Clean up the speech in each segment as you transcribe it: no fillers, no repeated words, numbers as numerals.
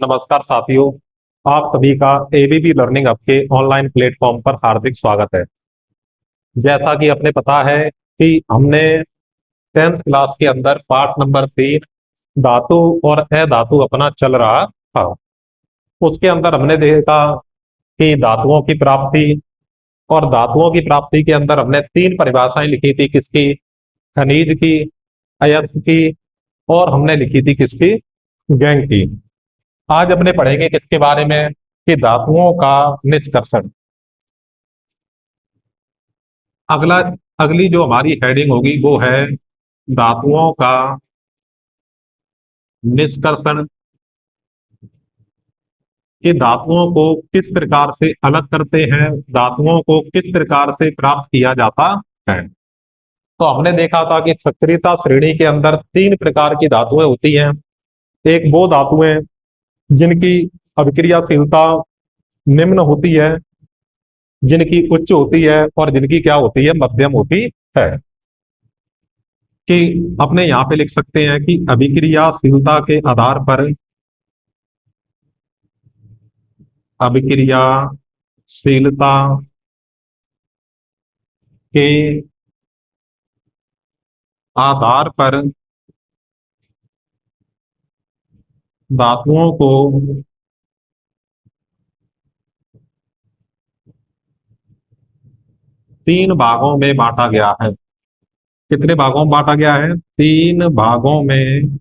नमस्कार साथियों। आप सभी का एबीपी लर्निंग हब के ऑनलाइन प्लेटफॉर्म पर हार्दिक स्वागत है। जैसा कि अपने पता है कि हमने 10th क्लास के अंदर पार्ट नंबर 3 धातु और अधातु अपना चल रहा था। उसके अंदर हमने देखा कि धातुओं की प्राप्ति, और धातुओं की प्राप्ति के अंदर हमने तीन परिभाषाएं लिखी थी। किसकी? खनिज की, अयस्क की, और हमने लिखी थी किसकी? गैंग की। आज अपने पढ़ेंगे किसके बारे में? कि धातुओं का निष्कर्षण। अगला अगली जो हमारी हेडिंग होगी वो है धातुओं का निष्कर्षण। कि धातुओं को किस प्रकार से अलग करते हैं, धातुओं को किस प्रकार से प्राप्त किया जाता है। तो हमने देखा था कि सक्रियता श्रेणी के अंदर तीन प्रकार की धातुएं होती हैं। एक वो धातुएं जिनकी अभिक्रियाशीलता निम्न होती है, जिनकी उच्च होती है, और जिनकी क्या होती है? मध्यम होती है। कि अपने यहां पे लिख सकते हैं कि अभिक्रियाशीलता के आधार पर, अभिक्रियाशीलता के आधार पर धातुओं को तीन भागों में बांटा गया है। कितने भागों में बांटा गया है? तीन भागों में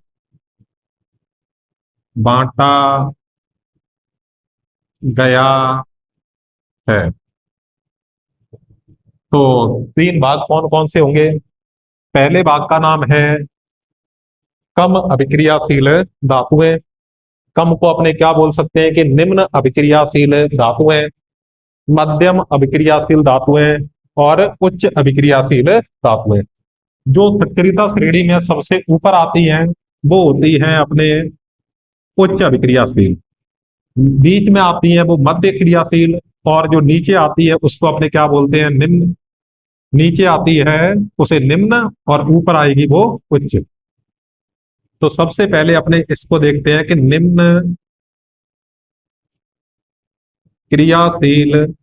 बांटा गया है। तो तीन भाग कौन कौन से होंगे? पहले भाग का नाम है कम अभिक्रियाशील धातुएं। कम को अपने क्या बोल सकते हैं? कि निम्न अभिक्रियाशील धातुएं, मध्यम अभिक्रियाशील धातुएं, और उच्च अभिक्रियाशील धातुएं। जो सक्रियता श्रेणी में सबसे ऊपर आती हैं वो होती हैं अपने उच्च अभिक्रियाशील। बीच में आती है वो मध्य क्रियाशील, और जो नीचे आती है उसको अपने क्या बोलते हैं? निम्न। नीचे आती है उसे निम्न, और ऊपर आएगी वो उच्च। तो सबसे पहले अपने इसको देखते हैं कि निम्न क्रियाशील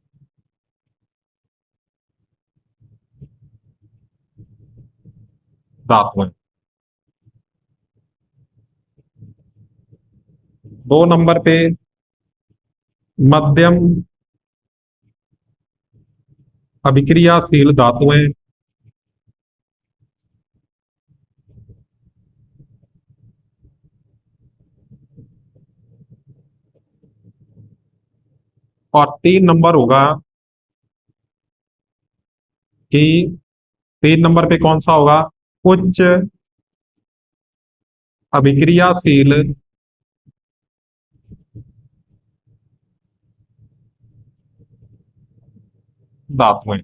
धातुएं। दो नंबर पे मध्यम अभिक्रियाशील धातुएं। और तीन नंबर होगा कि तीन नंबर पे कौन सा होगा? उच्च अभिक्रियाशील धातुएं।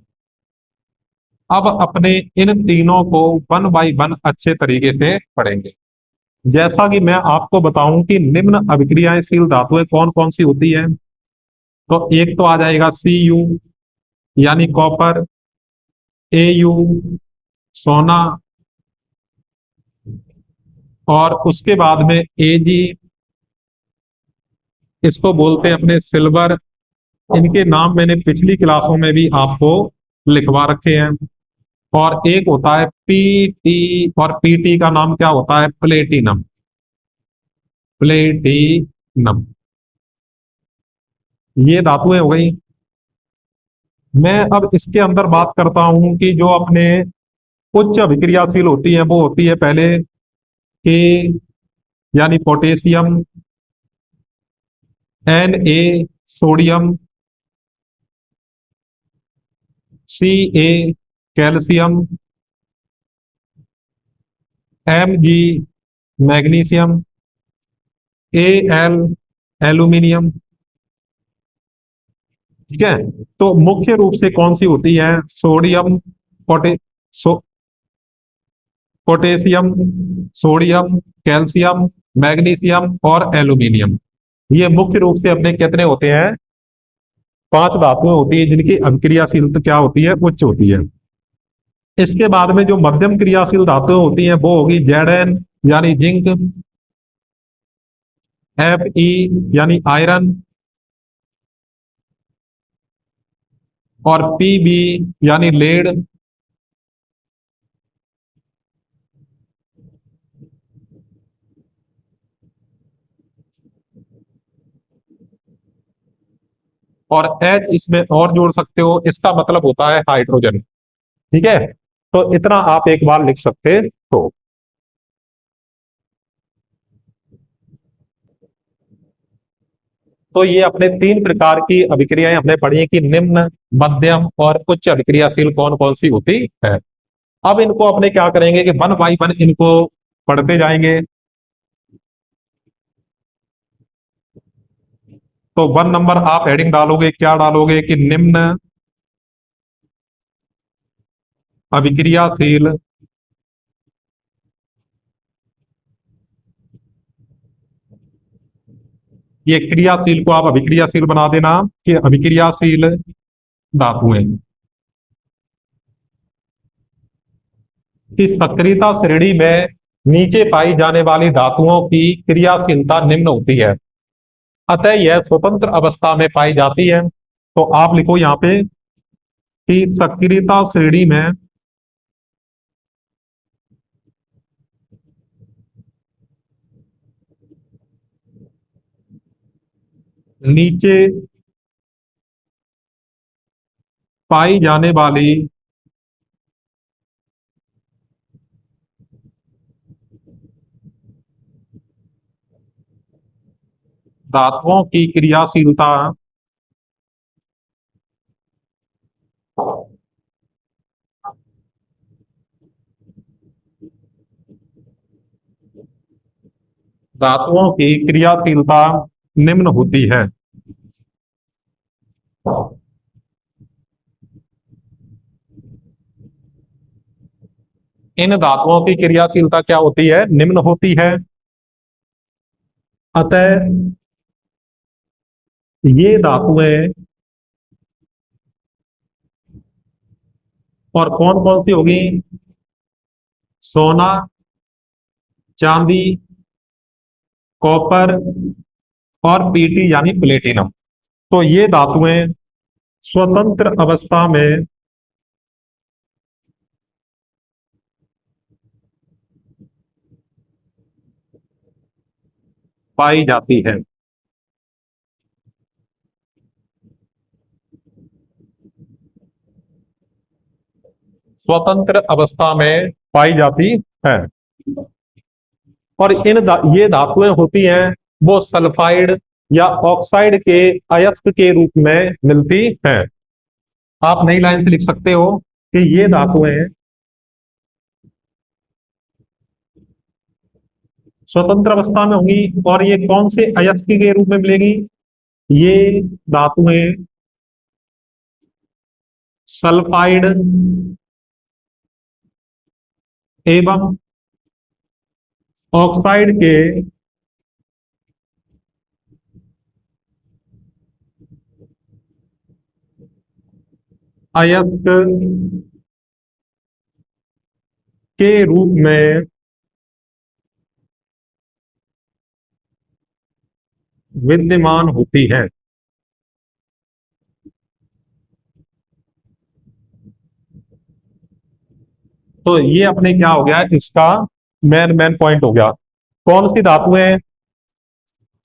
अब अपने इन तीनों को वन बाय वन अच्छे तरीके से पढ़ेंगे। जैसा कि मैं आपको बताऊं कि निम्न अभिक्रियाशील धातुएं कौन कौन सी होती है। तो एक तो आ जाएगा Cu, यानी कॉपर। Au, सोना। और उसके बाद में Ag, इसको बोलते हैं अपने सिल्वर। इनके नाम मैंने पिछली क्लासों में भी आपको लिखवा रखे हैं। और एक होता है Pt, और Pt का नाम क्या होता है? प्लेटिनम। प्लेटिनम। ये धातुएं हो गई। मैं अब इसके अंदर बात करता हूं कि जो अपने उच्च अभिक्रियाशील होती है वो होती है पहले के, यानी potassium. Na, sodium. Ca, calcium. Mg, magnesium. Al, aluminium. ठीक है। तो मुख्य रूप से कौन सी होती है? सोडियम, पोटे सो, पोटेशियम, सोडियम, कैल्शियम, मैग्नीशियम और एल्यूमिनियम। ये मुख्य रूप से अपने कितने होते हैं? पांच धातुएं होती है जिनकी अभिक्रियाशीलता क्या होती है? उच्च होती है। इसके बाद में जो मध्यम क्रियाशील धातुएं होती हैं वो होगी Zn, यानी जिंक। Fe यानी आयरन, और Pb यानी लेड, और H इसमें और जोड़ सकते हो, इसका मतलब होता है हाइड्रोजन। ठीक है, तो इतना आप एक बार लिख सकते हो। तो ये अपने तीन प्रकार की अभिक्रियाएं हमने पढ़ी है कि निम्न, मध्यम और उच्च अभिक्रियाशील कौन कौन सी होती है। अब इनको अपने क्या करेंगे कि वन बाई वन इनको पढ़ते जाएंगे। तो वन नंबर आप हेडिंग डालोगे, क्या डालोगे कि निम्न अभिक्रियाशील ये क्रियाशील को आप अभिक्रियाशील बना देना कि अभिक्रियाशील धातुएं की सक्रियता श्रेणी में नीचे पाई जाने वाली धातुओं की क्रियाशीलता निम्न होती है, अतः यह स्वतंत्र अवस्था में पाई जाती है। तो आप लिखो यहां पे कि सक्रियता श्रेणी में नीचे पाई जाने वाली धातुओं की क्रियाशीलता धातुओं की क्रियाशीलता निम्न होती है। इन धातुओं की क्रियाशीलता क्या होती है, निम्न होती है। अतः ये धातुएं, और कौन कौन सी होगी, सोना, चांदी, कॉपर और पीटी यानी प्लेटिनम। तो ये धातुएं स्वतंत्र अवस्था में पाई जाती है। स्वतंत्र अवस्था में पाई जाती है। और ये धातुएं होती हैं वो सल्फाइड या ऑक्साइड के अयस्क के रूप में मिलती हैं। आप नई लाइन से लिख सकते हो कि ये धातुएं स्वतंत्र अवस्था में होंगी, और ये कौन से अयस्क के रूप में मिलेगी, ये धातुएं सल्फाइड एवं ऑक्साइड के अयस्क के रूप में विद्यमान होती है। तो ये अपने क्या हो गया, इसका मेन मेन पॉइंट हो गया। कौन सी धातुएं,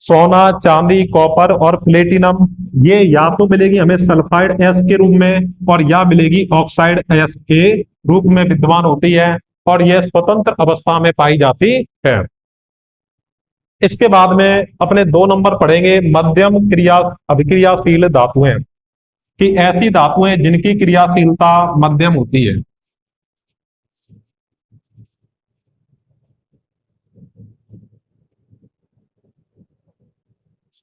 सोना, चांदी, कॉपर और प्लेटिनम, ये या तो मिलेगी हमें सल्फाइड एस के रूप में, और या मिलेगी ऑक्साइड एस के रूप में विद्यमान होती है, और यह स्वतंत्र अवस्था में पाई जाती है। इसके बाद में अपने दो नंबर पढ़ेंगे मध्यम क्रिया अभिक्रियाशील धातुएं, कि ऐसी धातुएं जिनकी क्रियाशीलता मध्यम होती है।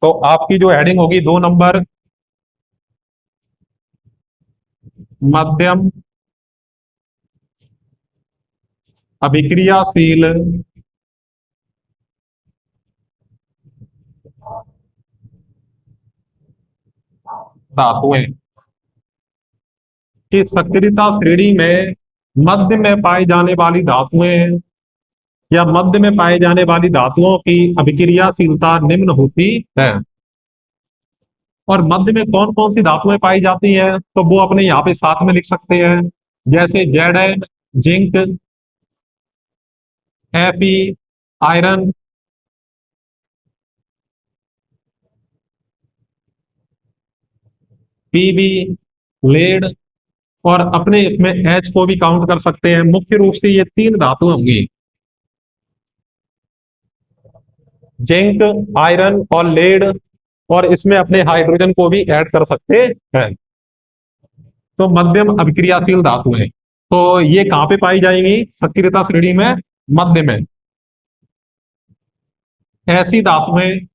तो आपकी जो हेडिंग होगी दो नंबर, मध्यम अभिक्रियाशील धातुएं की सक्रियता श्रेणी में मध्य में पाई जाने वाली धातुएं या मध्य में पाए जाने वाली धातुओं की अभिक्रियाशीलता निम्न होती है। और मध्य में कौन कौन सी धातुएं पाई जाती हैं, तो वो अपने यहाँ पे साथ में लिख सकते हैं, जैसे Z, zinc, Fe, iron, PB, lead, और अपने इसमें एच को भी काउंट कर सकते हैं। मुख्य रूप से ये तीन धातुएं होंगी, जिंक, आयरन और लेड, और इसमें अपने हाइड्रोजन को भी ऐड कर सकते हैं। तो मध्यम अभिक्रियाशील धातुएं, तो ये कहां पे पाई जाएंगी सक्रियता श्रेणी में? मध्य में। ऐसी धातुएं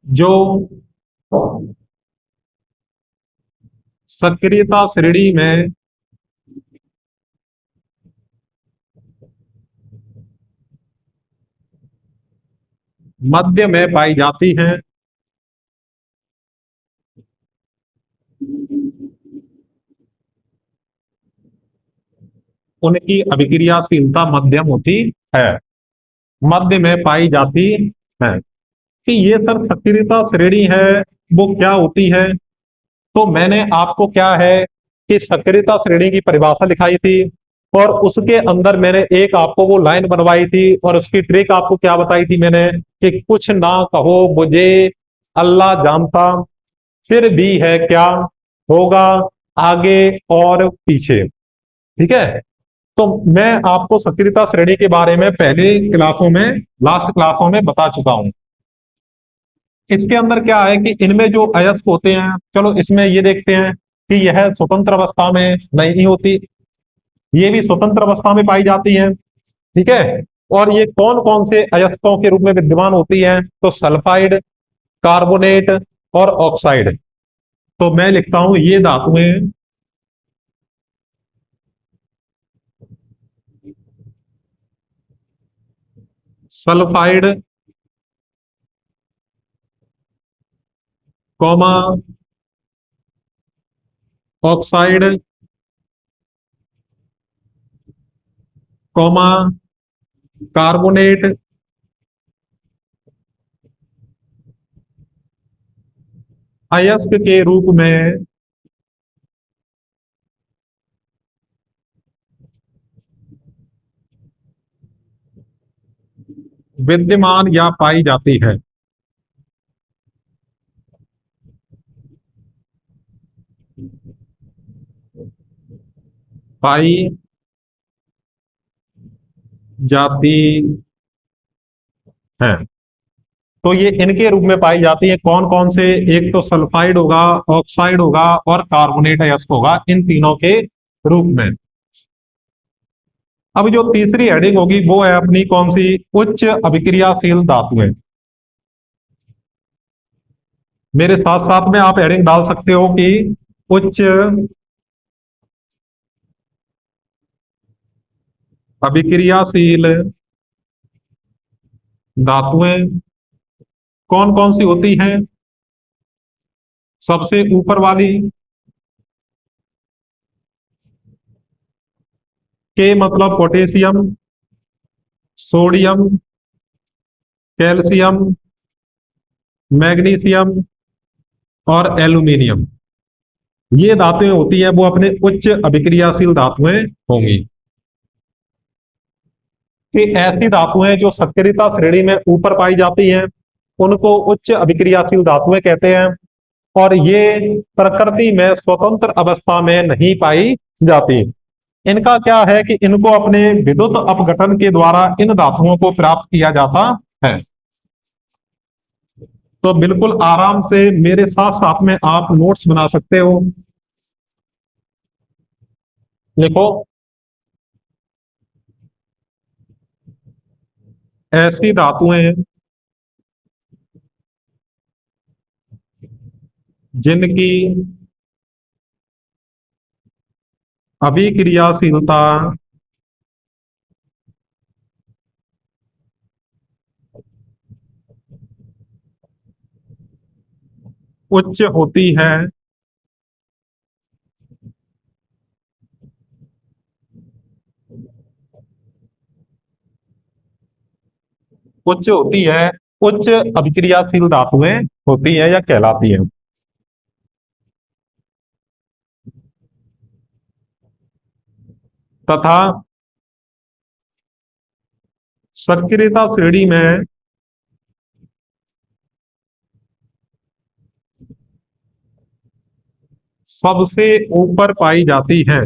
जो सक्रियता श्रेणी में मध्य में पाई जाती हैं, उनकी अभिक्रियाशीलता मध्यम होती है, मध्य में पाई जाती है। कि ये सर सक्रियता श्रेणी है, वो क्या होती है? तो मैंने आपको क्या है कि सक्रियता श्रेणी की परिभाषा लिखाई थी, और उसके अंदर मैंने एक आपको वो लाइन बनवाई थी, और उसकी ट्रिक आपको क्या बताई थी मैंने, कि कुछ ना कहो मुझे, अल्लाह जानता, फिर भी है क्या होगा आगे और पीछे। ठीक है। तो मैं आपको सक्रियता श्रेणी के बारे में पहले क्लासों में, लास्ट क्लासों में बता चुका हूं। इसके अंदर क्या है कि इनमें जो अयस्क होते हैं, चलो इसमें ये देखते हैं कि यह स्वतंत्र अवस्था में नहीं होती, ये भी स्वतंत्र अवस्था में पाई जाती है। ठीक है। और ये कौन कौन से अयस्कों के रूप में विद्यमान होती है, तो सल्फाइड, कार्बोनेट और ऑक्साइड। तो मैं लिखता हूं ये धातुएं sulphide, comma, oxide, comma, carbonate, अयस्क के रूप में विद्यमान या पाई जाती है। पाई जाती है। तो ये इनके रूप में पाई जाती है, कौन कौन से? एक तो सल्फाइड होगा, ऑक्साइड होगा और कार्बोनेट अयस्क होगा, इन तीनों के रूप में। अब जो तीसरी हेडिंग होगी वो है अपनी कौन सी? उच्च अभिक्रियाशील धातुएं। मेरे साथ साथ में आप हेडिंग डाल सकते हो कि उच्च अभिक्रियाशील धातुएं कौन कौन सी होती हैं? सबसे ऊपर वाली के मतलब पोटेशियम, सोडियम, कैल्शियम, मैग्नीशियम और एल्यूमिनियम। ये धातुएं होती है वो अपने उच्च अभिक्रियाशील धातुएं होंगी। कि ऐसी धातुएं जो सक्रियता श्रेणी में ऊपर पाई जाती हैं, उनको उच्च अभिक्रियाशील धातुएं कहते हैं। और ये प्रकृति में स्वतंत्र अवस्था में नहीं पाई जाती। इनका क्या है कि इनको अपने विद्युत अपघटन के द्वारा इन धातुओं को प्राप्त किया जाता है। तो बिल्कुल आराम से मेरे साथ साथ में आप नोट्स बना सकते हो। लिखो, ऐसी धातुएं जिनकी अभिक्रियाशीलता उच्च होती है, उच्च होती है, उच्च अभिक्रियाशील धातुएं होती हैं या कहलाती हैं। तथा सक्रियता श्रेणी में सबसे ऊपर पाई जाती हैं।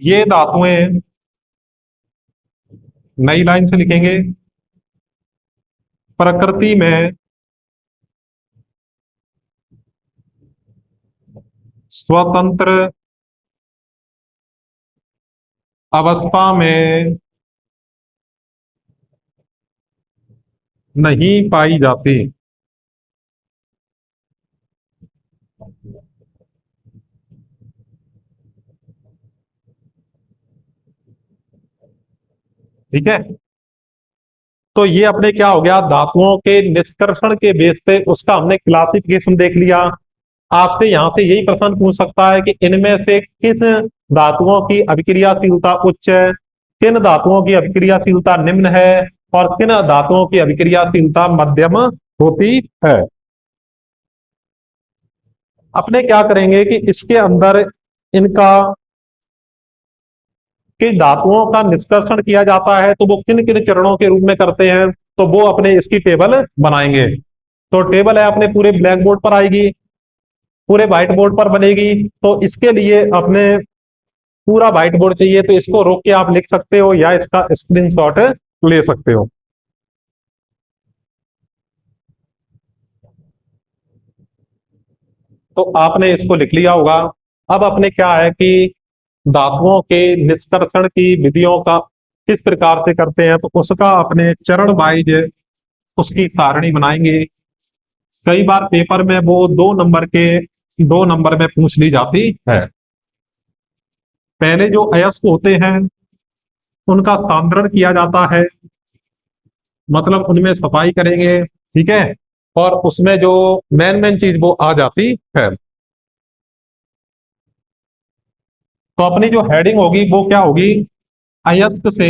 ये धातुएं, नई लाइन से लिखेंगे, प्रकृति में स्वतंत्र अवस्था में नहीं पाई जाती। ठीक है, तो ये अपने क्या हो गया, धातुओं के निष्कर्षण के बेस पे उसका हमने क्लासिफिकेशन देख लिया। आपसे यहां से यही प्रश्न पूछ सकता है कि इनमें से किस धातुओं की अभिक्रियाशीलता उच्च है, किन धातुओं की अभिक्रियाशीलता निम्न है, और किन धातुओं की अभिक्रियाशीलता मध्यम होती है। अपने क्या करेंगे कि इसके अंदर इनका किन धातुओं का निष्कर्षण किया जाता है, तो वो किन किन चरणों के रूप में करते हैं, तो वो अपने इसकी टेबल बनाएंगे। तो टेबल है अपने पूरे ब्लैक बोर्ड पर आएगी, पूरे व्हाइट बोर्ड पर बनेगी। तो इसके लिए अपने पूरा व्हाइट बोर्ड चाहिए, तो इसको रोक के आप लिख सकते हो या इसका स्क्रीनशॉट ले सकते हो। तो आपने इसको लिख लिया होगा। अब अपने क्या है कि धातुओं के निष्कर्षण की विधियों का किस प्रकार से करते हैं, तो उसका अपने चरण वाइज उसकी सारणी बनाएंगे। कई बार पेपर में वो 2 नंबर के 2 नंबर में पूछ ली जाती है। पहले जो अयस्क होते हैं उनका सांद्रण किया जाता है, मतलब उनमें सफाई करेंगे, ठीक है। और उसमें जो मेन मेन चीज वो आ जाती है। तो अपनी जो हेडिंग होगी वो क्या होगी, अयस्क से,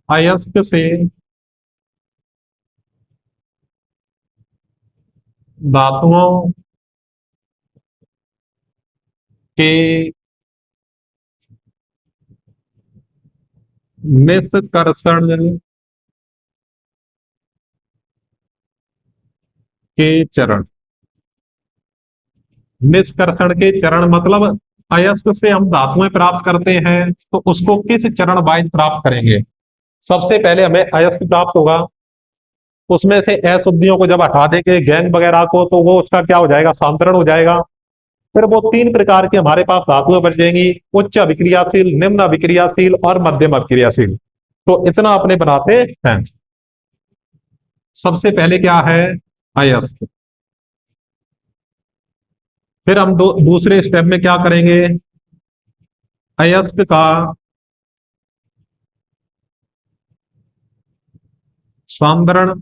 अयस्क से धातुओं के निष्कर्षण के चरण। निष्कर्षण के चरण मतलब अयस्क से हम धातुएं प्राप्त करते हैं, तो उसको किस चरण वाइज प्राप्त करेंगे। सबसे पहले हमें अयस्क प्राप्त होगा, उसमें से अशुद्धियों को जब हटा देंगे, गैंग वगैरह को, तो वो उसका क्या हो जाएगा, सांतरण हो जाएगा। फिर वो 3 प्रकार की हमारे पास धातुएं बच जाएंगी, उच्च अभिक्रियाशील, निम्न अभिक्रियाशील और मध्यम अभिक्रियाशील। तो इतना अपने बनाते हैं। सबसे पहले क्या है, अयस्क। फिर हम दूसरे स्टेप में क्या करेंगे, अयस्क का सांद्रण,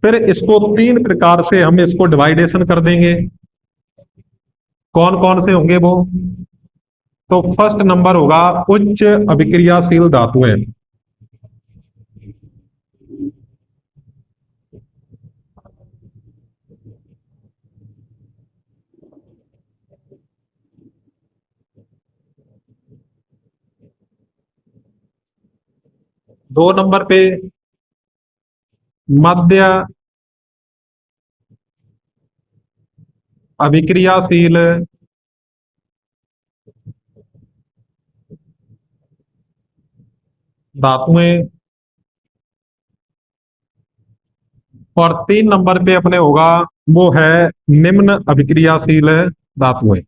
फिर इसको 3 प्रकार से हम इसको डिवाइडेशन कर देंगे। कौन कौन से होंगे वो, तो फर्स्ट नंबर होगा उच्च अभिक्रियाशील धातुएं। 2 नंबर पे मध्य अभिक्रियाशील धातुएं, और 3 नंबर पे अपने होगा वो है निम्न अभिक्रियाशील धातुएं।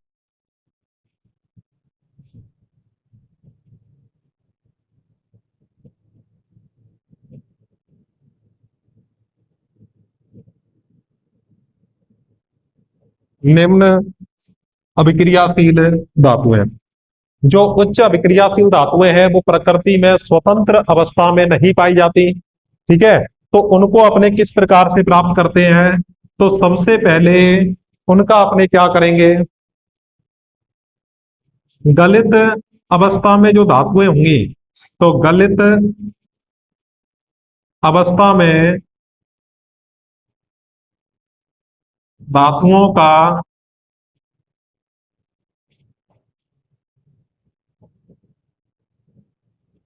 निम्न अभिक्रियाशील धातुएं। जो उच्च अभिक्रियाशील धातुएं हैं वो प्रकृति में स्वतंत्र अवस्था में नहीं पाई जाती। ठीक है, तो उनको अपने किस प्रकार से प्राप्त करते हैं? तो सबसे पहले उनका अपने क्या करेंगे, गलित अवस्था में जो धातुएं होंगी, तो गलित अवस्था में धातुओं का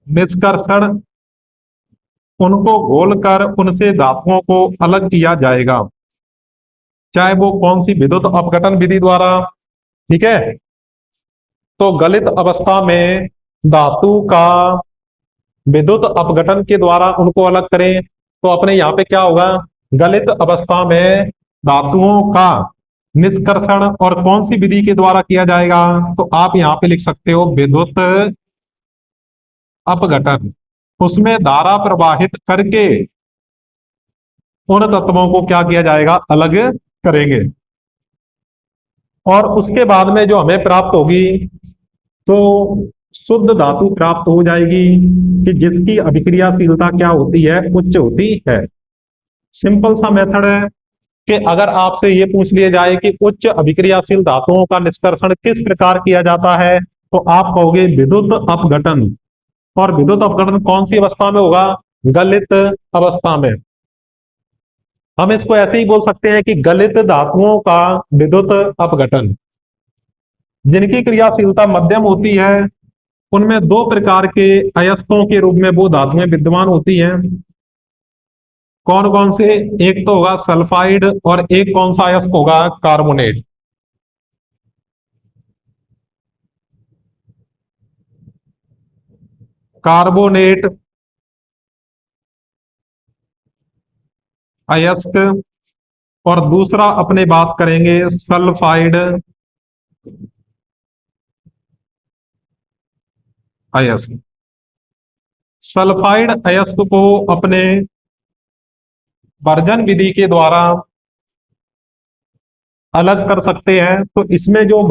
निष्कर्षण, उनको घोलकर उनसे धातुओं को अलग किया जाएगा, चाहे वो कौन सी विद्युत अपघटन विधि द्वारा। ठीक है, तो गलित अवस्था में धातु का विद्युत अपघटन के द्वारा उनको अलग करें, तो अपने यहाँ पे क्या होगा, गलित अवस्था में धातुओं का निष्कर्षण और कौन सी विधि के द्वारा किया जाएगा? तो आप यहाँ पे लिख सकते हो विद्युत अपघटन। उसमें धारा प्रवाहित करके उन तत्वों को क्या किया जाएगा, अलग करेंगे। और उसके बाद में जो हमें प्राप्त होगी, तो शुद्ध धातु प्राप्त हो जाएगी कि जिसकी अभिक्रियाशीलता क्या होती है, उच्च होती है। सिंपल सा मेथड है कि अगर आपसे ये पूछ लिया जाए कि उच्च अभिक्रियाशील धातुओं का निष्कर्षण किस प्रकार किया जाता है, तो आप कहोगे विद्युत अपघटन। और विद्युत अपघटन कौन सी अवस्था में होगा, गलित अवस्था में। हम इसको ऐसे ही बोल सकते हैं कि गलित धातुओं का विद्युत अपघटन। जिनकी क्रियाशीलता मध्यम होती है, उनमें दो प्रकार के अयस्कों के रूप में वो धातुएं विद्यमान होती हैं। कौन कौन से? एक तो होगा सल्फाइड और एक कौन सा अयस्क होगा, कार्बोनेट। कार्बोनेट अयस्क। और दूसरा अपने बात करेंगे सल्फाइड अयस्क। सल्फाइड अयस्क को अपने वर्जन विधि के द्वारा अलग कर सकते हैं। तो इसमें जो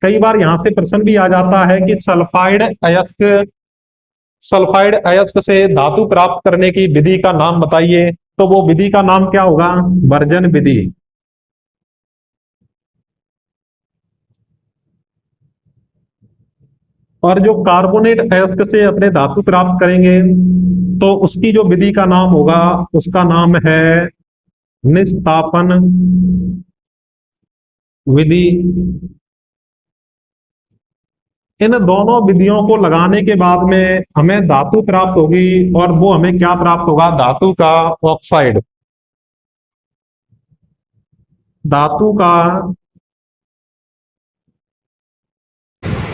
कई बार यहां से प्रश्न भी आ जाता है कि सल्फाइड अयस्क से धातु प्राप्त करने की विधि का नाम बताइए। तो वो विधि का नाम क्या होगा, वर्जन विधि। और जो कार्बोनेट अयस्क से अपने धातु प्राप्त करेंगे, तो उसकी जो विधि का नाम होगा, उसका नाम है निस्तापन विधि। इन दोनों विधियों को लगाने के बाद में हमें धातु प्राप्त होगी, और वो हमें क्या प्राप्त होगा, धातु का ऑक्साइड। धातु का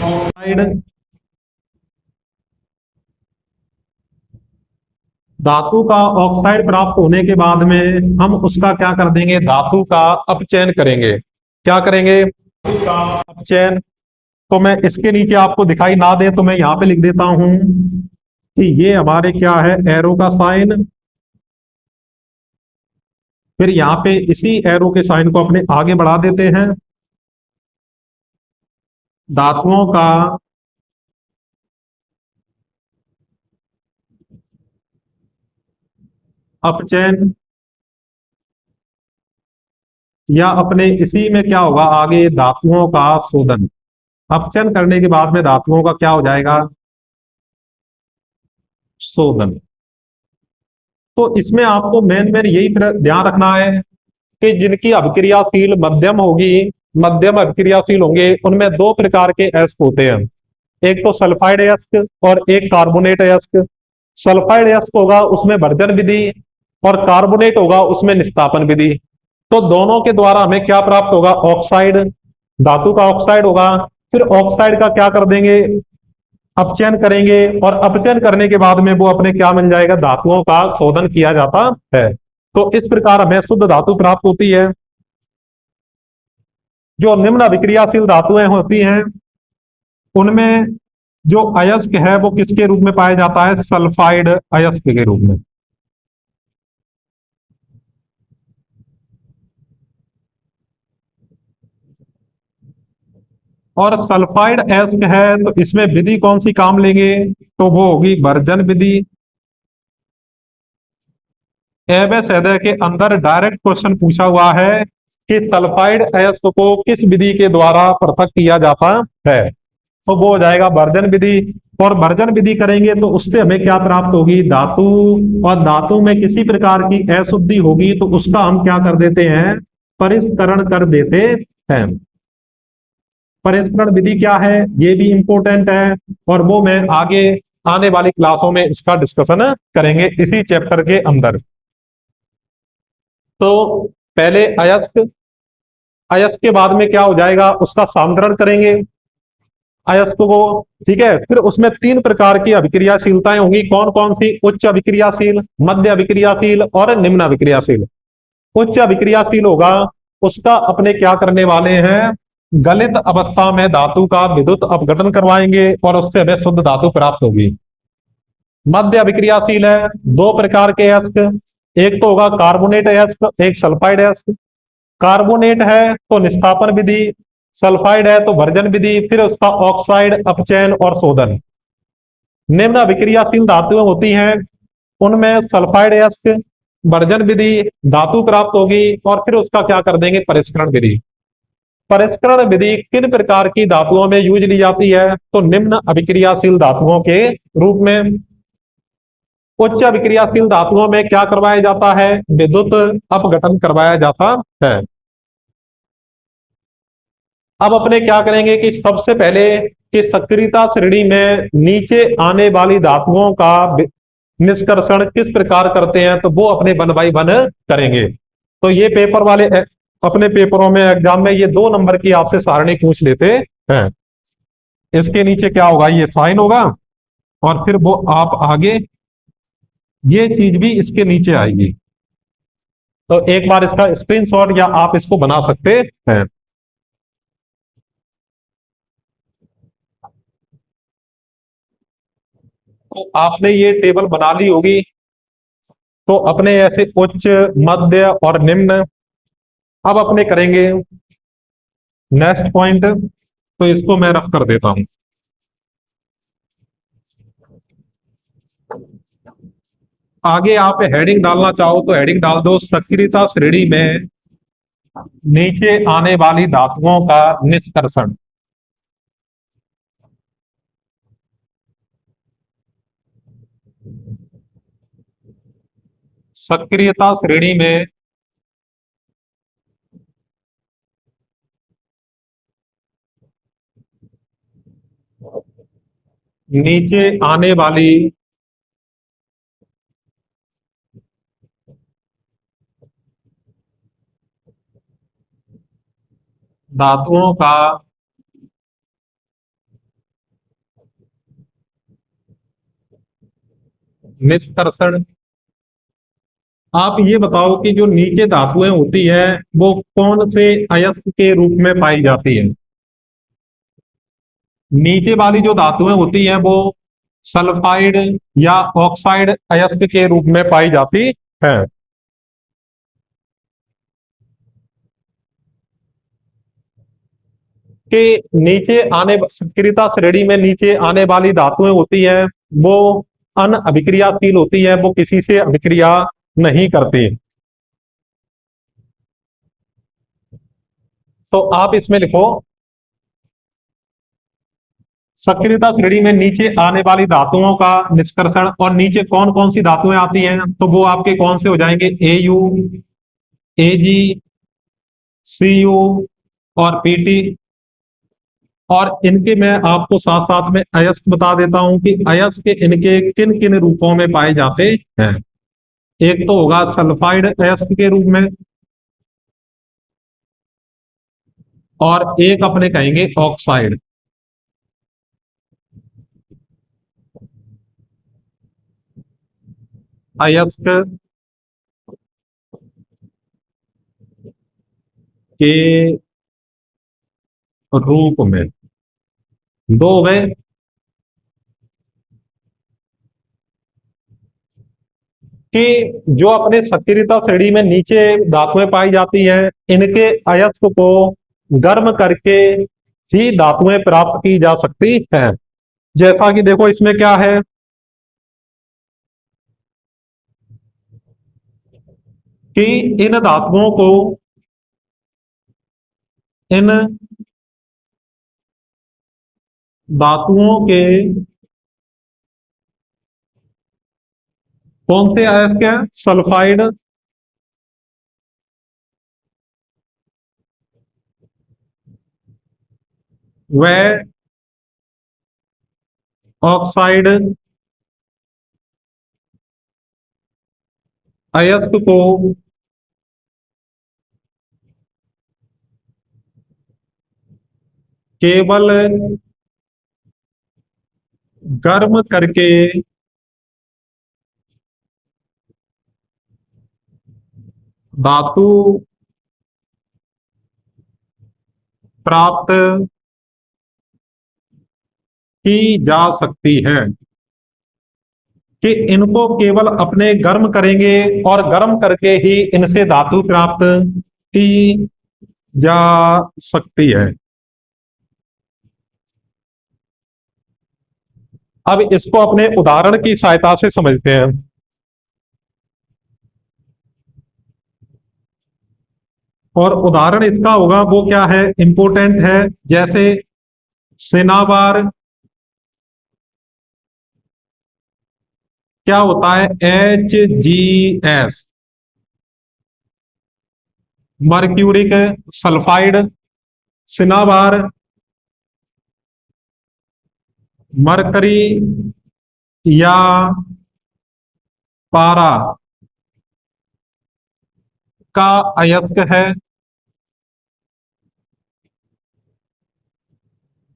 ऑक्साइड। धातु का ऑक्साइड प्राप्त होने के बाद में हम उसका क्या कर देंगे, धातु का अपचयन करेंगे। क्या करेंगे, धातु का अपचयन। तो मैं इसके नीचे आपको दिखाई ना दे तो मैं यहां पे लिख देता हूं कि ये हमारे क्या है, एरो का साइन। फिर यहाँ पे इसी एरो के साइन को अपने आगे बढ़ा देते हैं। धातुओं का अपचयन, या अपने इसी में क्या होगा आगे, धातुओं का शोधन। अपचयन करने के बाद में धातुओं का क्या हो जाएगा, शोधन। तो इसमें आपको मेन मेन यही ध्यान रखना है कि जिनकी अभिक्रियाशील मध्यम होगी, मध्यम अभिक्रियाशील होंगे, उनमें दो प्रकार के अयस्क होते हैं। एक तो सल्फाइड अयस्क और एक कार्बोनेट अयस्क। सल्फाइड अयस्क होगा उसमें भर्जन विधि, और कार्बोनेट होगा उसमें निस्तापन विधि। तो दोनों के द्वारा हमें क्या प्राप्त होगा, ऑक्साइड। धातु का ऑक्साइड होगा। फिर ऑक्साइड का क्या कर देंगे, अपचयन करेंगे, और अपचयन करने के बाद में वो अपने क्या बन जाएगा, धातुओं का शोधन किया जाता है। तो इस प्रकार हमें शुद्ध धातु प्राप्त होती है। जो निम्न अभिक्रियाशील धातुएं होती हैं, उनमें जो अयस्क है वो किसके रूप में पाया जाता है, सल्फाइड अयस्क के रूप में। और सल्फाइड एस्क है तो इसमें विधि कौन सी काम लेंगे, तो वो होगी बर्जन विधि। एबेस के अंदर डायरेक्ट क्वेश्चन पूछा हुआ है कि सल्फाइड एस्क को किस विधि के द्वारा पृथक किया जाता है, तो वो हो जाएगा वर्जन विधि। और वर्जन विधि करेंगे तो उससे हमें क्या प्राप्त होगी, धातु। और धातु में किसी प्रकार की अशुद्धि होगी तो उसका हम क्या कर देते हैं, परिष्करण कर देते हैं। परिष्करण विधि क्या है ये भी इंपॉर्टेंट है, और वो मैं आगे आने वाली क्लासों में इसका डिस्कशन करेंगे इसी चैप्टर के अंदर। तो पहले अयस्क, अयस्क के बाद में क्या हो जाएगा, उसका सामग्रण करेंगे अयस्क को। ठीक है, फिर उसमें तीन प्रकार की अभिक्रियाशीलताएं होंगी, कौन कौन सी, उच्च अभिक्रियाशील, मध्य अभिक्रियाशील और निम्न अभिक्रियाशील। उच्च अभिक्रियाशील होगा उसका अपने क्या करने वाले हैं, गलित अवस्था में धातु का विद्युत अपघटन करवाएंगे और उससे हमें शुद्ध धातु प्राप्त होगी। मध्य अभिक्रियाशील है, दो प्रकार के अयस्क, एक तो होगा कार्बोनेट अयस्क, एक सल्फाइड अयस्क। कार्बोनेट है तो निष्कापन विधि, सल्फाइड है तो भर्जन विधि, फिर उसका ऑक्साइड, अपचयन और शोधन। निम्न अभिक्रियाशील धातुएं होती हैं, उनमें सल्फाइड अयस्क, भर्जन विधि, धातु प्राप्त होगी और फिर उसका क्या कर देंगे, परिष्करण विधि। परिष्करण विधि किन प्रकार की धातुओं में यूज ली जाती है, तो निम्न अभिक्रियाशील धातुओं के रूप में। उच्च अभिक्रियाशील धातुओं में क्या करवाया जाता है, विद्युत अपघटन करवाया जाता है। अब अपने क्या करेंगे कि सबसे पहले कि सक्रियता श्रेणी में नीचे आने वाली धातुओं का निष्कर्षण किस प्रकार करते हैं, तो वो अपने वन बाई वन करेंगे। तो ये पेपर वाले अपने पेपरों में एग्जाम में ये 2 नंबर की आपसे सारणी पूछ लेते हैं। इसके नीचे क्या होगा, ये साइन होगा और फिर वो आप आगे ये चीज भी इसके नीचे आएगी। तो एक बार इसका स्क्रीनशॉट या आप इसको बना सकते हैं। तो आपने ये टेबल बना ली होगी, तो अपने ऐसे उच्च, मध्य और निम्न। अब अपने करेंगे नेक्स्ट पॉइंट, तो इसको मैं रख कर देता हूं। आगे आप हेडिंग डालना चाहो तो हेडिंग डाल दो, सक्रियता श्रेणी में नीचे आने वाली धातुओं का निष्कर्षण। सक्रियता श्रेणी में नीचे आने वाली धातुओं का निष्कर्षण। आप ये बताओ कि जो नीचे धातुएं होती है वो कौन से अयस्क के रूप में पाई जाती है। नीचे वाली जो धातुएं होती हैं वो सल्फाइड या ऑक्साइड अयस्क के रूप में पाई जाती है। कि नीचे आने सक्रियता श्रेणी में नीचे आने वाली धातुएं होती हैं वो अन अभिक्रियाशील होती है, वो किसी से अभिक्रिया नहीं करती। तो आप इसमें लिखो सक्रियता श्रेणी में नीचे आने वाली धातुओं का निष्कर्षण, और नीचे कौन कौन सी धातुएं आती हैं, तो वो आपके कौन से हो जाएंगे, एयू, एजी, सीयू और पीटी। और इनके मैं आपको साथ साथ में अयस्क बता देता हूं कि अयस्क इनके किन किन रूपों में पाए जाते हैं। एक तो होगा सल्फाइड अयस्क के रूप में, और एक अपने कहेंगे ऑक्साइड अयस्क के रूप में। दो हो गए। कि जो अपने सक्रियता श्रेणी में नीचे धातुएं पाई जाती हैं, इनके अयस्क को गर्म करके ही धातुएं प्राप्त की जा सकती हैं। जैसा कि देखो इसमें क्या है कि इन धातुओं को इन धातुओं के कौन से अयस्क हैं, सल्फाइड, व ऑक्साइड अयस्क को केवल गर्म करके धातु प्राप्त की जा सकती है। कि इनको केवल अपने गर्म करेंगे और गर्म करके ही इनसे धातु प्राप्त की जा सकती है। अब इसको अपने उदाहरण की सहायता से समझते हैं। और उदाहरण इसका होगा वो क्या है, इंपोर्टेंट है। जैसे सेनाबार क्या होता है, HgS, mercuric sulphide, cinnabar mercury या पारा का अयस्क है।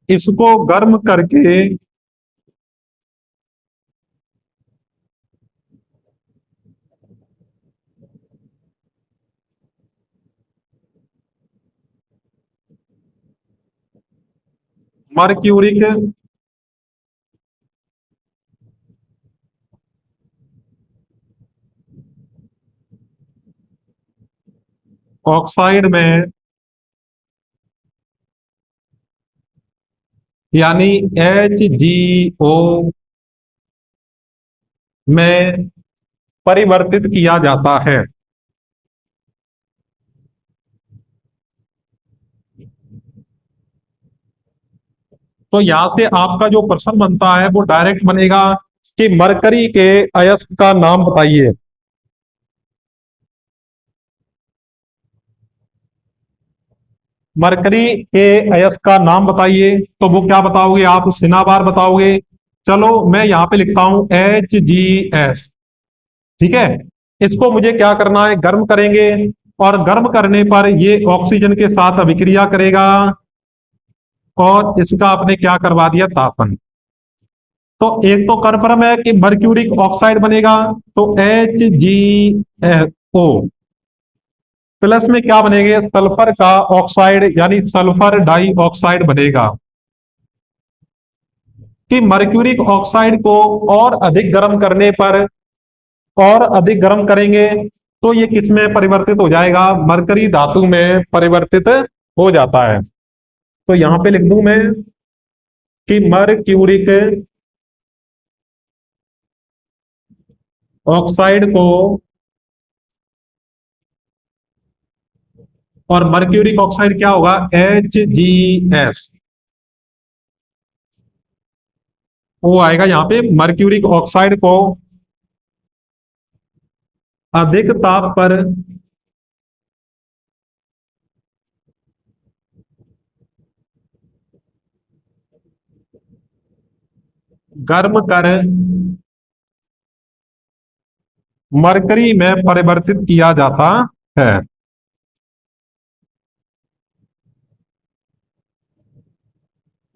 इसको गर्म करके मर्क्यूरिक ऑक्साइड में यानी HgO में परिवर्तित किया जाता है। तो यहां से आपका जो प्रश्न बनता है वो डायरेक्ट बनेगा कि मरकरी के अयस्क का नाम बताइए। मरकरी के अयस्क का नाम बताइए, तो वो क्या बताओगे आप, सिनाबार बताओगे। चलो मैं यहां पे लिखता हूं HgS। ठीक है, इसको मुझे क्या करना है, गर्म करेंगे और गर्म करने पर ये ऑक्सीजन के साथ अभिक्रिया करेगा और इसका आपने क्या करवा दिया, तापन। तो एक तो कन्फर्म है कि मर्क्यूरिक ऑक्साइड बनेगा, तो HgO प्लस में क्या बनेगा, सल्फर का ऑक्साइड यानी सल्फर डाई ऑक्साइड बनेगा। कि मर्क्यूरिक ऑक्साइड को और अधिक गर्म करने पर, और अधिक गर्म करेंगे तो ये किस में परिवर्तित हो जाएगा, मरकरी धातु में परिवर्तित हो जाता है। तो यहां पे लिख दूं मैं कि मर्क्यूरिक ऑक्साइड को, और मर्क्यूरिक ऑक्साइड क्या होगा, HgS, वो आएगा यहां पे मर्क्यूरिक ऑक्साइड को अधिक ताप पर गर्म कर मरकरी में परिवर्तित किया जाता है।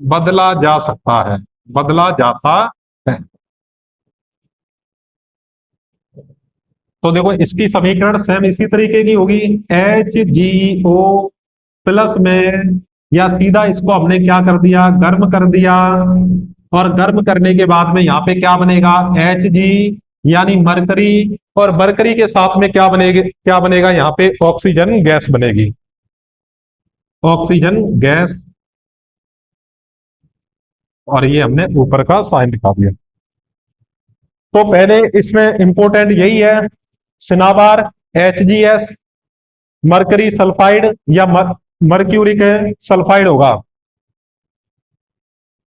बदला जा सकता है, बदला जाता है। तो देखो इसकी समीकरण सेम इसी तरीके की होगी, HgO प्लस में, या सीधा इसको हमने क्या कर दिया, गर्म कर दिया, और गर्म करने के बाद में यहां पे क्या बनेगा, Hg यानी मरकरी, और मरकरी के साथ में क्या बनेगी, क्या बनेगा यहां पे, ऑक्सीजन गैस बनेगी, ऑक्सीजन गैस और ये हमने ऊपर का साइन दिखा दिया। तो पहले इसमें इंपॉर्टेंट यही है, सिनाबार HgS मरकरी सल्फाइड या मर्क्यूरिक सल्फाइड होगा।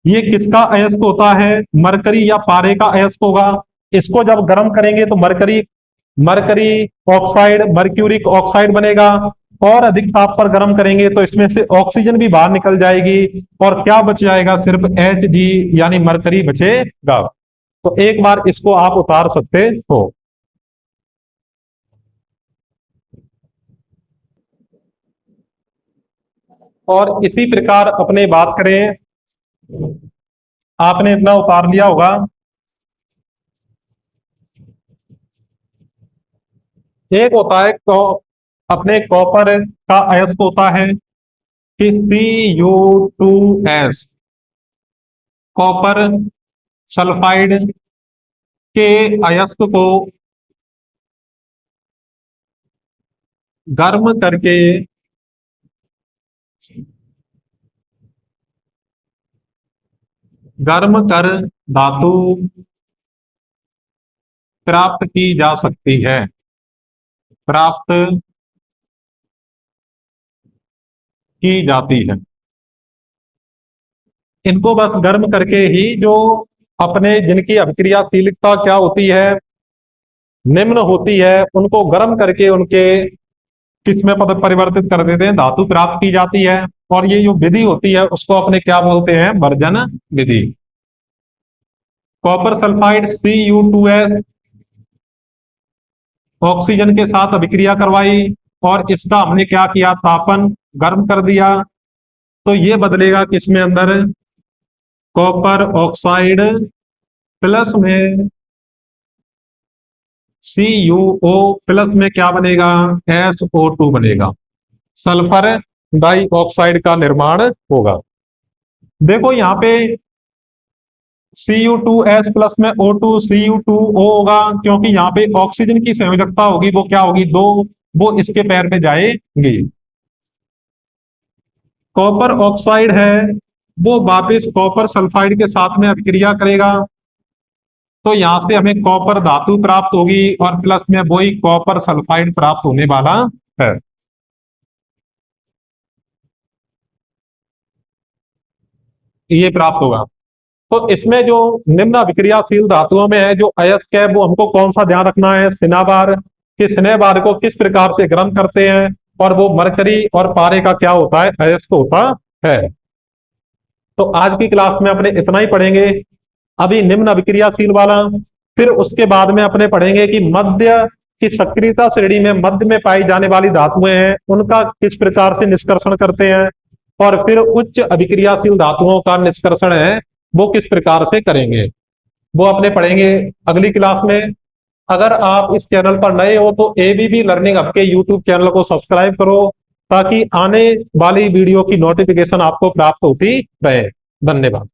ये किसका अयस्क होता है? मरकरी या पारे का अयस्क होगा। इसको जब गर्म करेंगे तो mercury mercury oxide mercuric oxide बनेगा। और अधिक ताप पर गर्म करेंगे तो इसमें से ऑक्सीजन भी बाहर निकल जाएगी और क्या बच जाएगा? सिर्फ Hg यानी मरकरी बचेगा। तो एक बार इसको आप उतार सकते हो। और इसी प्रकार अपने बात करें, आपने इतना उतार लिया होगा। एक होता है अपने कॉपर का अयस्क होता है कि Cu2S, कॉपर सल्फाइड के अयस्क को गर्म करके गर्म कर धातु प्राप्त की जा सकती है, प्राप्त की जाती है। इनको बस गर्म करके ही जो अपने जिनकी अभिक्रियाशीलता क्या होती है? निम्न होती है, उनको गर्म करके उनके किसमें परिवर्तित कर देते हैं? धातु प्राप्त की जाती है। और ये जो विधि होती है उसको अपने क्या बोलते हैं? वर्जन विधि। कॉपर सल्फाइड Cu2S ऑक्सीजन के साथ अभिक्रिया करवाई और इसका हमने क्या किया? तापन गर्म कर दिया। तो ये बदलेगा किसमें? अंदर कॉपर ऑक्साइड प्लस में CuO प्लस में क्या बनेगा? SO2 बनेगा। सल्फर डाइऑक्साइड का निर्माण होगा। देखो यहाँ पे Cu2S प्लस में O2 Cu2O होगा, क्योंकि यहाँ पे ऑक्सीजन की संयोजकता होगी, वो क्या होगी? 2, वो इसके पैर में जाएगी। कॉपर ऑक्साइड है, वो वापस कॉपर सल्फाइड के साथ में अभिक्रिया करेगा। तो यहां से हमें कॉपर धातु प्राप्त होगी और प्लस में वही कॉपर सल्फाइड प्राप्त होने वाला है। ये प्राप्त होगा। तो इसमें जो निम्न अभिक्रियाशील धातुओं में है जो अयस्क है, वो हमको कौन सा ध्यान रखना है? सिनाबार। कि सिनेबार को किस प्रकार से गर्म करते हैं और वो मरकरी और पारे का क्या होता है? अयस्क होता है। तो आज की क्लास में अपने इतना ही पढ़ेंगे, अभी निम्न अभिक्रियाशील वाला। फिर उसके बाद में अपने पढ़ेंगे कि मध्य की सक्रियता श्रेणी में मध्य में पाई जाने वाली धातुएं हैं, उनका किस प्रकार से निष्कर्षण करते हैं। और फिर उच्च अभिक्रियाशील धातुओं का निष्कर्षण है वो किस प्रकार से करेंगे, वो अपने पढ़ेंगे अगली क्लास में। अगर आप इस चैनल पर नए हो तो एबीबी लर्निंग हब के यूट्यूब चैनल को सब्सक्राइब करो, ताकि आने वाली वीडियो की नोटिफिकेशन आपको प्राप्त होती रहे। धन्यवाद।